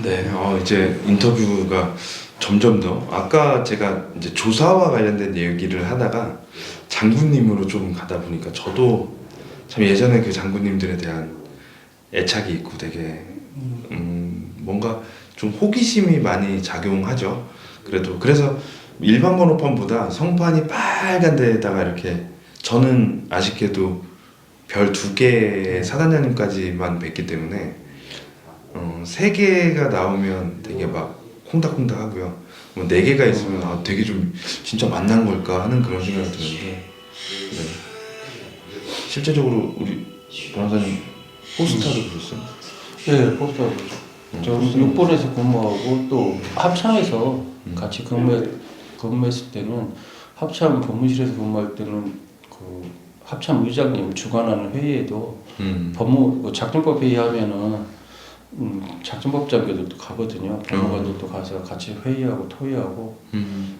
네, 이제 인터뷰가 점점 더 아까 제가 이제 조사와 관련된 얘기를 하다가 장군님으로 좀 가다 보니까 저도 참 예전에 그 장군님들에 대한 애착이 있고 되게 뭔가 좀 호기심이 많이 작용하죠. 그래서 일반 번호판보다 성판이 빨간 데에다가 이렇게 저는 아쉽게도 별 2개의 사단장님까지만 뵀기 때문에 3개가 나오면 되게 막 콩닥콩닥 하고요. 뭐 4개가 있으면 되게 좀 진짜 만난 걸까 하는 그런 생각이 드는데 네. 실제적으로 우리 변호사님 포스타도 보셨어요? 네, 포스터하고 저 6번에서 근무하고 또 합참에서 같이 근무했을 때는 합참 법무실에서 근무할 때는 그 합참 의장님 주관하는 회의에도 작전법 회의하면은 작전법장들도 가거든요. 법무관들도 가서 같이 회의하고 토의하고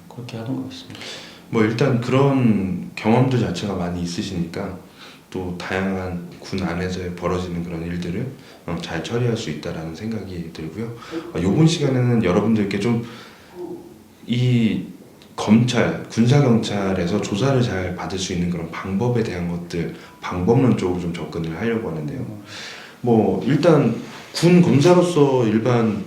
그렇게 하는 것 같습니다. 뭐 일단 그런 경험들 자체가 많이 있으시니까 또 다양한 군 안에서 벌어지는 그런 일들을 잘 처리할 수 있다라는 생각이 들고요. 이번 시간에는 여러분들께 좀 이 검찰, 군사경찰에서 조사를 잘 받을 수 있는 그런 방법에 대한 것들, 방법론 쪽으로 좀 접근을 하려고 하는데요. 뭐 일단 군 검사로서 일반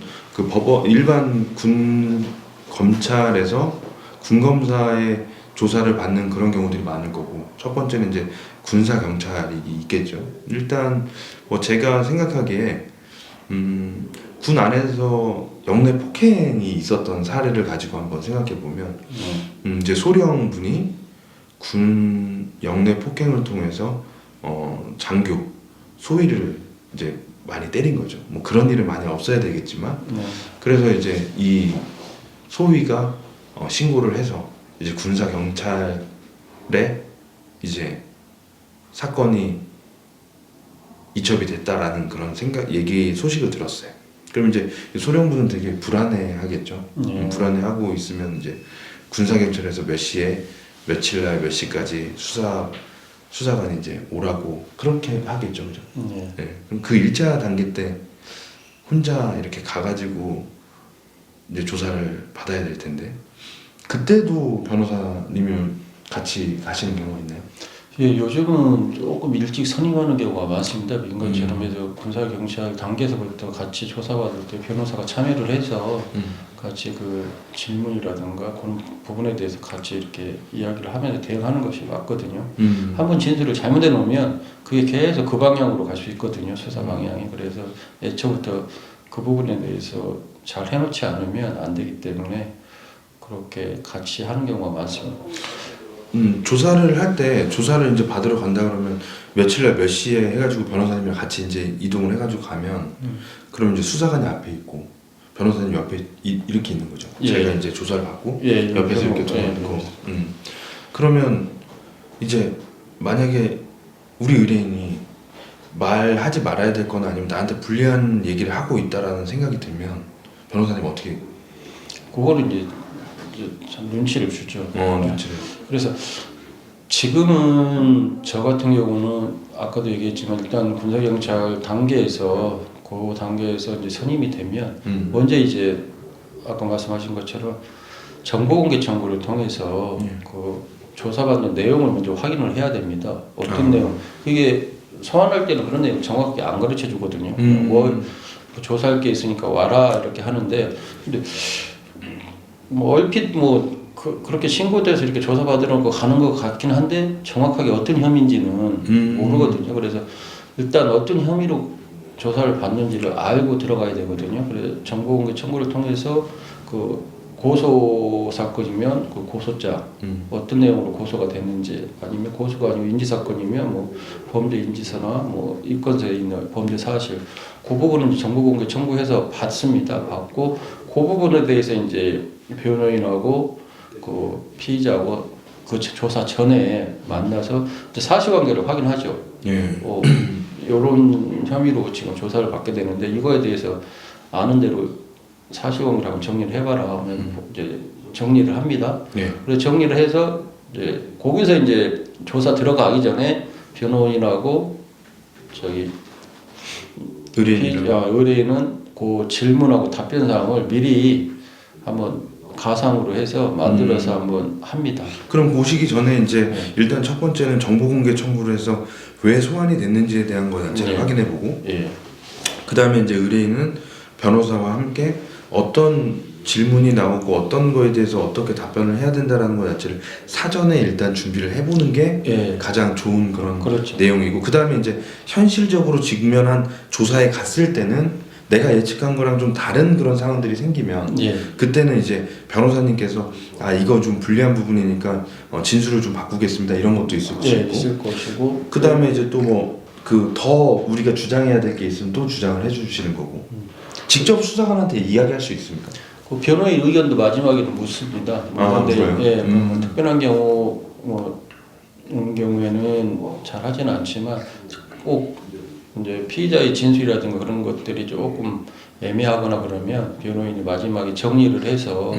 군 검찰에서 군 검사의 조사를 받는 그런 경우들이 많을 거고, 첫 번째는 이제 군사 경찰이 있겠죠. 일단 뭐 제가 생각하기에 군 안에서 영내 폭행이 있었던 사례를 가지고 한번 생각해 보면 이제 소령분이 군 영내 폭행을 통해서 장교 소위를 이제 많이 때린 거죠. 뭐 그런 일은 많이 없어야 되겠지만 그래서 이제 이 소위가 신고를 해서 이제 군사 경찰에 이제 사건이 이첩이 됐다라는 그런 소식을 들었어요. 그럼 이제 소령분은 되게 불안해하겠죠. 불안해하고 있으면 이제 군사 경찰에서 몇 시에 며칠 날 몇 시까지 수사관이 이제 오라고 그렇게 하겠죠, 그죠? 네. 그럼 그 1차 단계 때 혼자 이렇게 가가지고 이제 조사를 받아야 될 텐데 그때도 변호사님이 같이 가시는 경우가 있나요? 예, 요즘은 조금 일찍 선임하는 경우가 많습니다. 민간처럼 해서 군사 경찰 단계에서부터 같이 조사받을 때 변호사가 참여를 해서 같이 그 질문이라든가 그런 부분에 대해서 같이 이렇게 이야기를 하면서 대응하는 것이 맞거든요. 한번 진술을 잘못해 놓으면 그게 계속 그 방향으로 갈 수 있거든요. 수사 방향이. 그래서 애초부터 그 부분에 대해서 잘 해놓지 않으면 안 되기 때문에 그렇게 같이 하는 경우가 많습니다. 조사를 할 때 조사를 이제 받으러 간다 그러면 며칠 날 몇 시에 해가지고 변호사님이랑 같이 이제 이동을 해가지고 가면 그러면 이제 수사관이 앞에 있고 변호사님 옆에 이렇게 있는 거죠. 예. 제가 이제 조사를 받고 예, 옆에서 이렇게 도와주고 그러면 이제 만약에 우리 의뢰인이 말하지 말아야 될 거나 아니면 나한테 불리한 얘기를 하고 있다라는 생각이 들면 변호사님 어떻게? 그거는 이제 참 눈치를 주죠. 눈치를. 그래서 지금은 저 같은 경우는 아까도 얘기했지만 일단 군사경찰 단계에서 그 단계에서 이제 선임이 되면 먼저 이제 아까 말씀하신 것처럼 정보공개 청구를 통해서 그 조사받는 내용을 먼저 확인을 해야 됩니다. 어떤 내용? 이게 소환할 때는 그런 내용 정확하게 안 가르쳐 주거든요. 뭐 조사할 게 있으니까 와라 이렇게 하는데 근데 뭐 얼핏 그렇게 신고돼서 이렇게 조사받으러 가는 것 같긴 한데 정확하게 어떤 혐의인지는 모르거든요. 그래서 일단 어떤 혐의로 조사를 받는지를 알고 들어가야 되거든요. 그래서 정보공개 청구를 통해서 그 고소 사건이면 그 고소장 어떤 내용으로 고소가 됐는지 아니면 고소가 아니면 인지 사건이면 뭐 범죄 인지서나 뭐 입건서에 있는 범죄 사실 그 부분은 정보공개 청구해서 받습니다. 받고 그 부분에 대해서 이제 변호인하고 그 피의자하고 그 조사 전에 만나서 사실관계를 확인하죠. 이런 혐의로 지금 조사를 받게 되는데 이거에 대해서 아는 대로 사실관계를 정리를 해봐라 하면 이제 정리를 합니다. 그래서 정리를 해서 이제 거기서 이제 조사 들어가기 전에 변호인하고 저기 의뢰인은 그 질문하고 답변 사항을 미리 한번 가상으로 해서 만들어서 한번 합니다. 그럼 보시기 전에 이제 네. 일단 첫 번째는 정보공개 청구를 해서 왜 소환이 됐는지에 대한 거 자체를 네. 확인해보고, 예. 그 다음에 이제 의뢰인은 변호사와 함께 어떤 질문이 나오고 어떤 거에 대해서 어떻게 답변을 해야 된다라는 거 자체를 사전에 일단 준비를 해보는 게 예. 가장 좋은 그런 그렇죠. 내용이고, 그 다음에 이제 현실적으로 직면한 조사에 갔을 때는 내가 예측한 거랑 좀 다른 그런 상황들이 생기면 예. 그때는 이제 변호사님께서 이거 좀 불리한 부분이니까 진술을 좀 바꾸겠습니다 이런 것도 있을 예, 것이고, 있을 것이고 그 다음에 이제 또 뭐 그 더 우리가 주장해야 될 게 있으면 또 주장을 해주시는 거고, 직접 수사관한테 이야기할 수 있습니까? 그 변호인 의견도 마지막에는 묻습니다. 그래요? 예, 뭐 특별한 경우에는 잘 하지는 않지만 꼭 이제 피의자의 진술이라든가 그런 것들이 조금 애매하거나 그러면 변호인이 마지막에 정리를 해서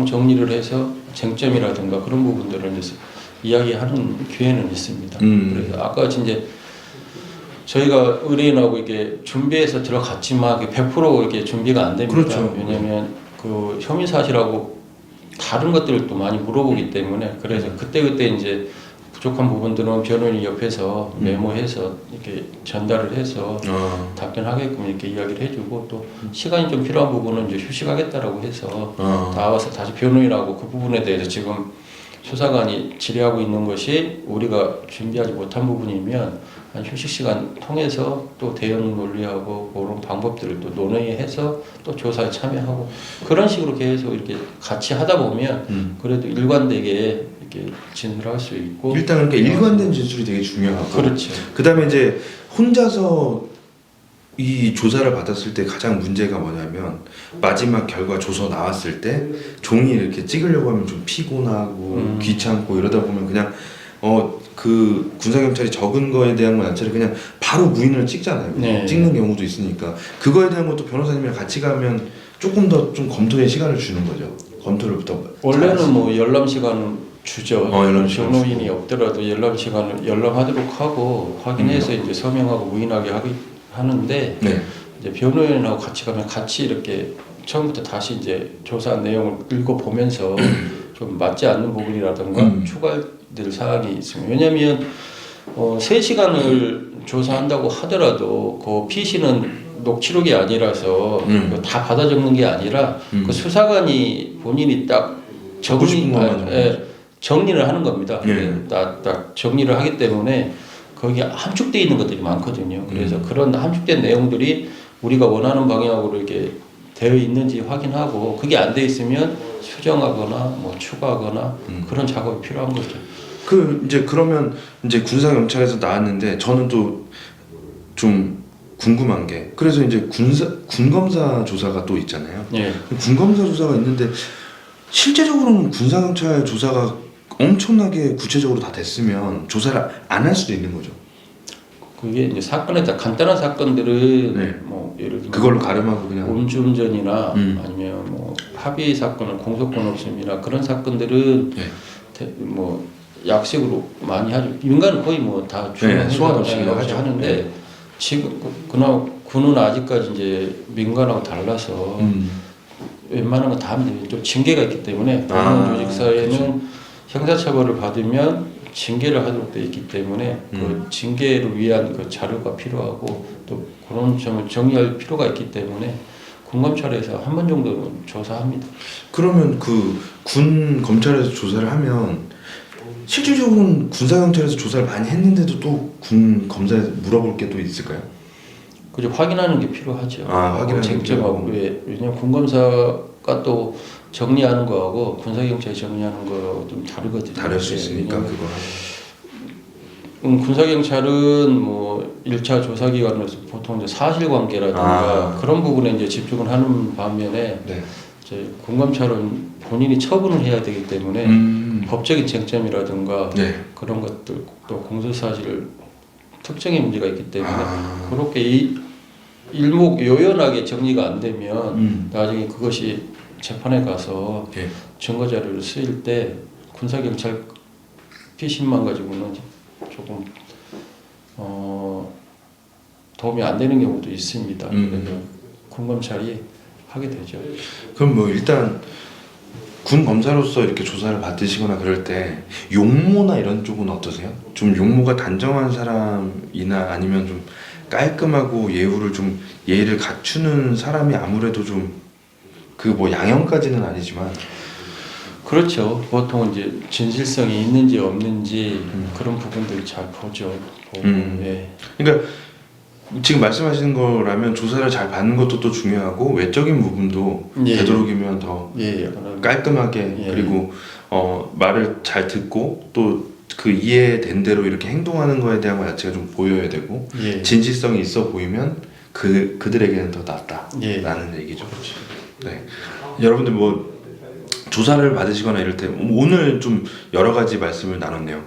정리를 해서 쟁점이라든가 그런 부분들을 이제 이야기하는 기회는 있습니다. 그래서 아까 이제 저희가 의뢰인하고 이게 준비해서 들어갔지만 100% 이렇게 준비가 안 됩니다. 그렇죠. 왜냐하면 그 혐의 사실하고 다른 것들을 또 많이 물어보기 때문에, 그래서 그때 이제 부족한 부분들은 변호인이 옆에서 메모해서 이렇게 전달을 해서 답변하게끔 이렇게 이야기를 해주고, 또 시간이 좀 필요한 부분은 이제 휴식하겠다라고 해서 나와서 다시 변호인하고 그 부분에 대해서 지금 수사관이 질의하고 있는 것이 우리가 준비하지 못한 부분이면 한 휴식 시간 통해서 또 대응 논리하고 그런 방법들을 또 논의해서 또 조사에 참여하고, 그런 식으로 계속 이렇게 같이 하다 보면 그래도 일관되게 이렇게 진술할 수 있고. 일단 그러니까 일관된 진술이 되게 중요하고, 그렇죠. 그 다음에 이제 혼자서 이 조사를 받았을 때 가장 문제가 뭐냐면 마지막 결과 조서 나왔을 때 종이 이렇게 찍으려고 하면 좀 피곤하고 귀찮고 이러다 보면 그냥 그 군사경찰이 적은 거에 대한 거 자체를 그냥 바로 무인을 찍잖아요. 네. 찍는 경우도 있으니까 그거에 대한 것도 변호사님이랑 같이 가면 조금 더 좀 검토의 시간을 주는 거죠. 검토를부터 원래는 뭐 열람 시간은 주죠. 열람 시간 변호인이 없더라도 열람 시간을 열람하도록 하고 확인해서 이제 서명하고 무인하게 하는데, 네. 이제 변호인하고 같이 가면 같이 이렇게 처음부터 다시 이제 조사한 내용을 읽어보면서 좀 맞지 않는 부분이라든가 추가될 사항이 있습니다. 왜냐하면 3시간을 조사한다고 하더라도 그 PC는 녹취록이 아니라서 다 받아 적는 게 아니라 그 수사관이 본인이 딱 정리를 하는 겁니다. 딱 정리를 하기 때문에 거기에 함축되어 있는 것들이 많거든요. 그래서 그런 함축된 내용들이 우리가 원하는 방향으로 이렇게 되어 있는지 확인하고, 그게 안 돼 있으면 수정하거나 뭐 추가하거나 그런 작업이 필요한 거죠. 이제 그러면 이제 군사경찰에서 나왔는데 저는 또 좀 궁금한 게, 그래서 이제 군검사 조사가 또 있잖아요. 예. 군검사 조사가 있는데 실제적으로는 군사경찰 조사가 엄청나게 구체적으로 다 됐으면 조사를 안 할 수도 있는 거죠. 그게 이제 사건에 따라 간단한 사건들은 네. 뭐 예를 들면 그걸로 가름하고 그냥 음주운전이나 아니면 뭐 합의 사건을 공소권 없음이나 그런 사건들은 뭐 약식으로 많이 하죠. 민간은 거의 뭐 다 소환 없이 하는데 지금 그나마 군은 아직까지 이제 민간하고 달라서 웬만한 거 다 합니다. 좀 징계가 있기 때문에 공무원 조직 사회는 형사처벌을 받으면 징계를 하도록 되어 있기 때문에 그 징계를 위한 그 자료가 필요하고 또 그런 점을 정리할 필요가 있기 때문에 군검찰에서 한 번 정도는 조사합니다. 그러면 그 군 검찰에서 조사를 하면 실질적으로는 군사경찰에서 조사를 많이 했는데도 또 군 검사에서 물어볼 게 또 있을까요? 그죠, 확인하는 게 필요하죠. 확인하는 쟁점하고 왜냐면 군검사가 또 정리하는 거하고 군사경찰이 정리하는 거 좀 다르거든요. 다를 수 있으니까 그거. 군사경찰은 뭐 1차 조사 기관으로서 보통 이제 사실관계라든가 그런 부분에 이제 집중을 하는 반면에 이제 군검찰은 본인이 처분을 해야 되기 때문에 법적인 쟁점이라든가 그런 것들 또 공소사실 특정의 문제가 있기 때문에 그렇게 일목요연하게 정리가 안 되면 나중에 그것이 재판에 가서 증거 자료를 쓰일 때 군사경찰 피신만 가지고는 조금 도움이 안 되는 경우도 있습니다. 그래서 군검찰이 하게 되죠. 그럼 뭐 일단 군 검사로서 이렇게 조사를 받으시거나 그럴 때 용모나 이런 쪽은 어떠세요? 좀 용모가 단정한 사람이나 아니면 좀 깔끔하고 예의를 갖추는 사람이 아무래도 좀 그 뭐 양형까지는 아니지만 그렇죠. 보통 이제 진실성이 있는지 없는지 그런 부분들이 잘 보죠. 보고, 예. 그러니까 지금 말씀하시는 거라면 조사를 잘 받는 것도 또 중요하고 외적인 부분도 예. 되도록이면 더 깔끔하게 예. 그리고 말을 잘 듣고 또 그 이해된 대로 이렇게 행동하는 거에 대한 것 자체가 좀 보여야 되고 예. 진실성이 있어 보이면 그들에게는 더 낫다라는 예. 얘기죠. 네, 여러분들 뭐 조사를 받으시거나 이럴 때 오늘 좀 여러 가지 말씀을 나눴네요.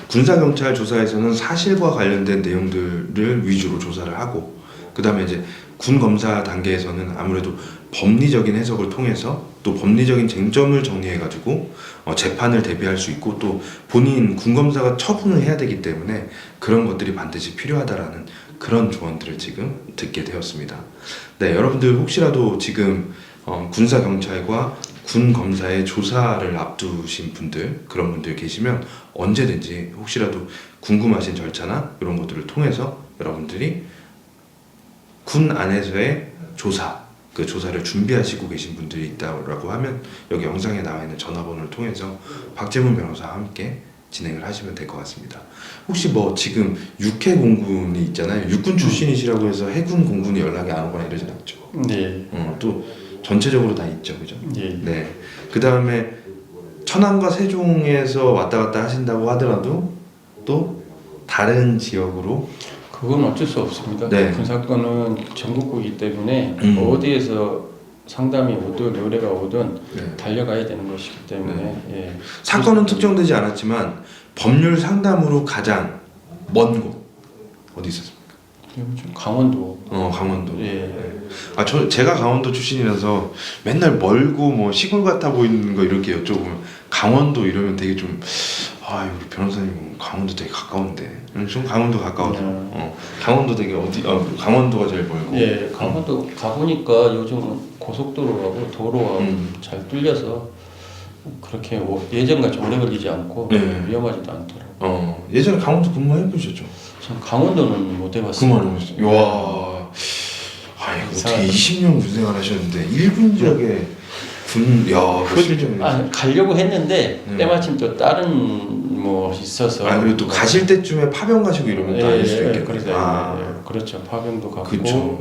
군사경찰 조사에서는 사실과 관련된 내용들을 위주로 조사를 하고 그 다음에 이제 군검사 단계에서는 아무래도 법리적인 해석을 통해서 또 법리적인 쟁점을 정리해가지고 재판을 대비할 수 있고 또 본인 군검사가 처분을 해야 되기 때문에 그런 것들이 반드시 필요하다라는 그런 조언들을 지금 듣게 되었습니다. 네, 여러분들 혹시라도 지금 군사경찰과 군검사의 조사를 앞두신 분들 그런 분들 계시면 언제든지 혹시라도 궁금하신 절차나 이런 것들을 통해서 여러분들이 군 안에서의 그 조사를 준비하시고 계신 분들이 있다고 하면 여기 영상에 나와 있는 전화번호를 통해서 박재문 변호사와 함께 진행을 하시면 될 것 같습니다. 혹시 뭐 지금 육해 공군이 있잖아요. 육군 출신이시라고 해서 해군 공군이 연락이 안 오거나 이러진 않죠. 네. 또 전체적으로 다 있죠, 그죠? 네. 네. 그 다음에 천안과 세종에서 왔다 갔다 하신다고 하더라도 또 다른 지역으로 그건 어쩔 수 없습니다. 네. 군사권은 전국구이기 때문에 어디에서 상담이 오든 의뢰가 오든 네. 달려가야 되는 것이기 때문에 예. 사건은 특정되지 않았지만 법률 상담으로 가장 먼 곳 어디 있었습니까? 강원도. 강원도. 예. 제가 강원도 출신이라서 맨날 멀고 뭐 시골 같아 보이는 거 이렇게 여쭤보면 강원도 이러면 되게 좀 우리 변호사님 강원도 되게 가까운데 좀 강원도 가까워서 강원도 되게 강원도가 제일 멀고 예, 강원도 가보니까 요즘은 고속도로하고 도로하고 잘 뚫려서 그렇게 예전같이 오래 걸리지 않고 네. 위험하지도 않더라고요. 예전에 강원도 근무해 보셨죠? 전 강원도는 못 해봤어요. 근무하셨어요? 와, 어떻게 20년 군생활 하셨는데 일본 지역에 가려고 했는데 네. 때마침 또 다른 뭐 있어서. 그리고 또 가실 때쯤에 파병 가시고 이러면 또 아닐 수 있겠네요. 그래서 그렇죠. 파병도 가고. 그쵸.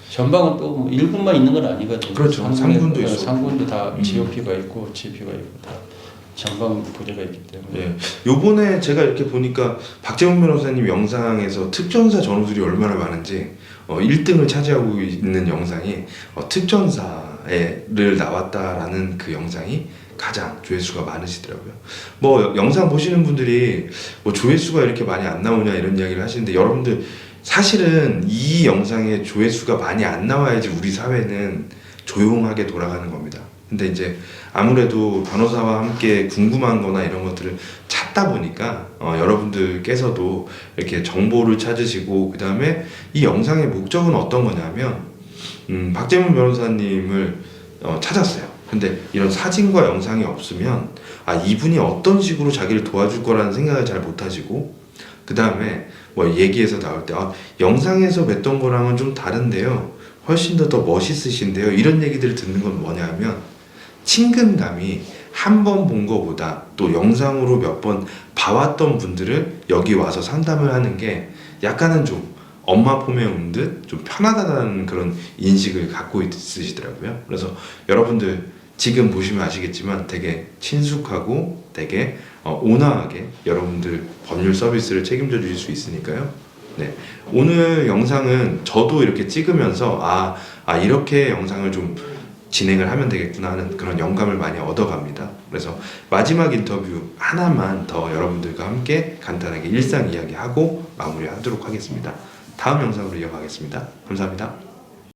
전방은 또뭐 일군만 있는 건 아니거든요. 그렇죠. 상군도 있고. 상군도 다 GOP가 있고 GP가 있고 다 전방 부대가 있기 때문에. 요번에 제가 이렇게 보니까 박재문 변호사님 영상에서 특전사 전우들이 얼마나 많은지 1등을 차지하고 있는 영상이 특전사를 나왔다라는 그 영상이 가장 조회수가 많으시더라고요. 뭐 영상 보시는 분들이 뭐 조회수가 이렇게 많이 안 나오냐 이런 이야기를 하시는데 여러분들 사실은 이 영상에 조회수가 많이 안 나와야지 우리 사회는 조용하게 돌아가는 겁니다. 근데 이제 아무래도 변호사와 함께 궁금한 거나 이런 것들을 찾다 보니까 여러분들께서도 이렇게 정보를 찾으시고 그 다음에 이 영상의 목적은 어떤 거냐면 박재문 변호사님을 찾았어요. 근데 이런 사진과 영상이 없으면 이분이 어떤 식으로 자기를 도와줄 거라는 생각을 잘 못하시고 그 다음에 뭐 얘기에서 나올 때 영상에서 뵀던 거랑은 좀 다른데요, 훨씬 더 멋있으신데요, 이런 얘기들을 듣는 건 뭐냐면 친근감이 한 번 본 거보다 또 영상으로 몇 번 봐왔던 분들을 여기 와서 상담을 하는 게 약간은 좀 엄마 품에 온 듯 좀 편하다는 그런 인식을 갖고 있으시더라고요. 그래서 여러분들 지금 보시면 아시겠지만 되게 친숙하고 되게 온화하게 여러분들 법률 서비스를 책임져 주실 수 있으니까요. 네, 오늘 영상은 저도 이렇게 찍으면서 이렇게 영상을 좀 진행을 하면 되겠구나 하는 그런 영감을 많이 얻어갑니다. 그래서 마지막 인터뷰 하나만 더 여러분들과 함께 간단하게 일상 이야기하고 마무리하도록 하겠습니다. 다음 영상으로 이어가겠습니다. 감사합니다.